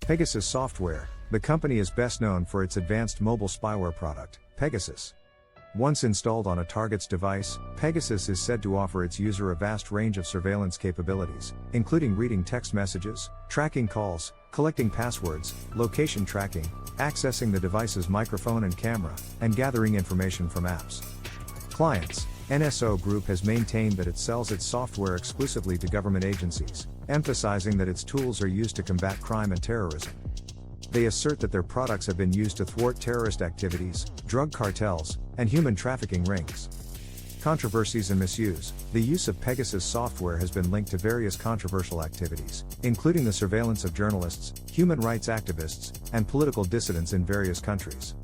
Pegasus Software. The company is best known for its advanced mobile spyware product, Pegasus. Once installed on a target's device, Pegasus is said to offer its user a vast range of surveillance capabilities, including reading text messages, tracking calls, collecting passwords, location tracking, accessing the device's microphone and camera, and gathering information from apps. Clients. NSO Group has maintained that it sells its software exclusively to government agencies, emphasizing that its tools are used to combat crime and terrorism. They assert that their products have been used to thwart terrorist activities, drug cartels, and human trafficking rings. Controversies and misuse. The use of Pegasus software has been linked to various controversial activities, including the surveillance of journalists, human rights activists, and political dissidents in various countries.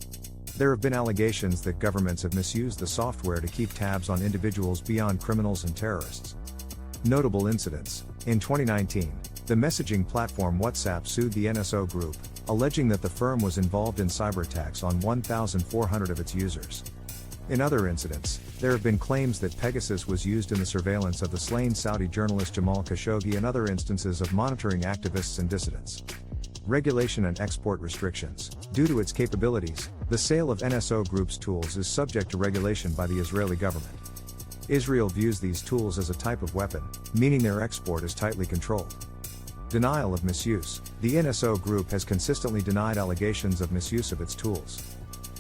There have been allegations that governments have misused the software to keep tabs on individuals beyond criminals and terrorists. Notable incidents. In 2019, the messaging platform WhatsApp sued the NSO Group, alleging that the firm was involved in cyberattacks on 1,400 of its users. In other incidents, there have been claims that Pegasus was used in the surveillance of the slain Saudi journalist Jamal Khashoggi and other instances of monitoring activists and dissidents. Regulation and export restrictions. Due to its capabilities, the sale of NSO Group's tools is subject to regulation by the Israeli government. Israel views these tools as a type of weapon, meaning their export is tightly controlled. Denial of misuse. The NSO Group has consistently denied allegations of misuse of its tools.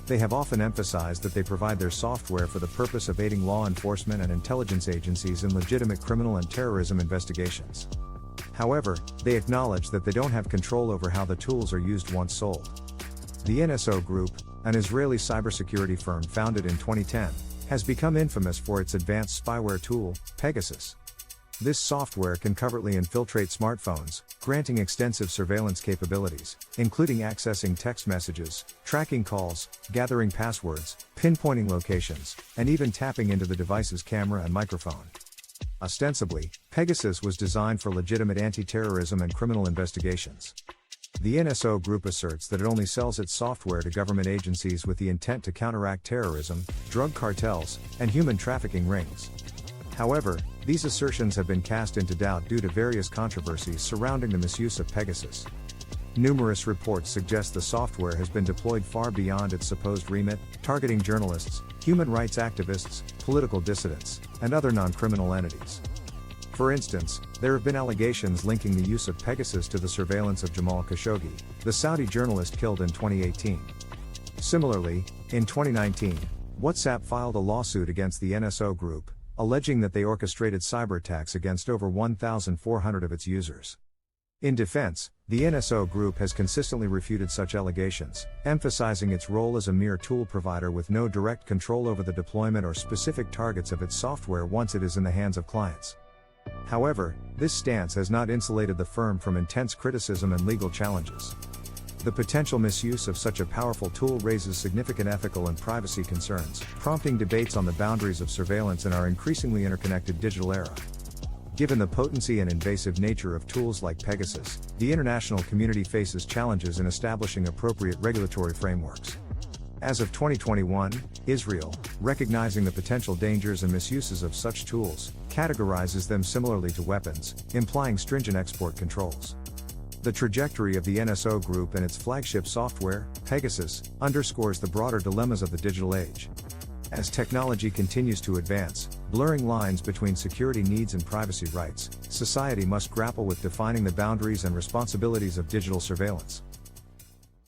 They have often emphasized that they provide their software for the purpose of aiding law enforcement and intelligence agencies in legitimate criminal and terrorism investigations. However, they acknowledge that they don't have control over how the tools are used once sold. The NSO Group, an Israeli cybersecurity firm founded in 2010, has become infamous for its advanced spyware tool, Pegasus. This software can covertly infiltrate smartphones, granting extensive surveillance capabilities, including accessing text messages, tracking calls, gathering passwords, pinpointing locations, and even tapping into the device's camera and microphone. Ostensibly, Pegasus was designed for legitimate anti-terrorism and criminal investigations. The NSO Group asserts that it only sells its software to government agencies with the intent to counteract terrorism, drug cartels, and human trafficking rings. However, these assertions have been cast into doubt due to various controversies surrounding the misuse of Pegasus. Numerous reports suggest the software has been deployed far beyond its supposed remit, targeting journalists, human rights activists, political dissidents, and other non-criminal entities. For instance, there have been allegations linking the use of Pegasus to the surveillance of Jamal Khashoggi, the Saudi journalist killed in 2018. Similarly, in 2019, WhatsApp filed a lawsuit against the NSO Group, alleging that they orchestrated cyberattacks against over 1,400 of its users. In defense, the NSO Group has consistently refuted such allegations, emphasizing its role as a mere tool provider with no direct control over the deployment or specific targets of its software once it is in the hands of clients. However, this stance has not insulated the firm from intense criticism and legal challenges. The potential misuse of such a powerful tool raises significant ethical and privacy concerns, prompting debates on the boundaries of surveillance in our increasingly interconnected digital era. Given the potency and invasive nature of tools like Pegasus, the international community faces challenges in establishing appropriate regulatory frameworks. As of 2021, Israel, recognizing the potential dangers and misuses of such tools, categorizes them similarly to weapons, implying stringent export controls. The trajectory of the NSO Group and its flagship software, Pegasus, underscores the broader dilemmas of the digital age. As technology continues to advance, blurring lines between security needs and privacy rights, society must grapple with defining the boundaries and responsibilities of digital surveillance.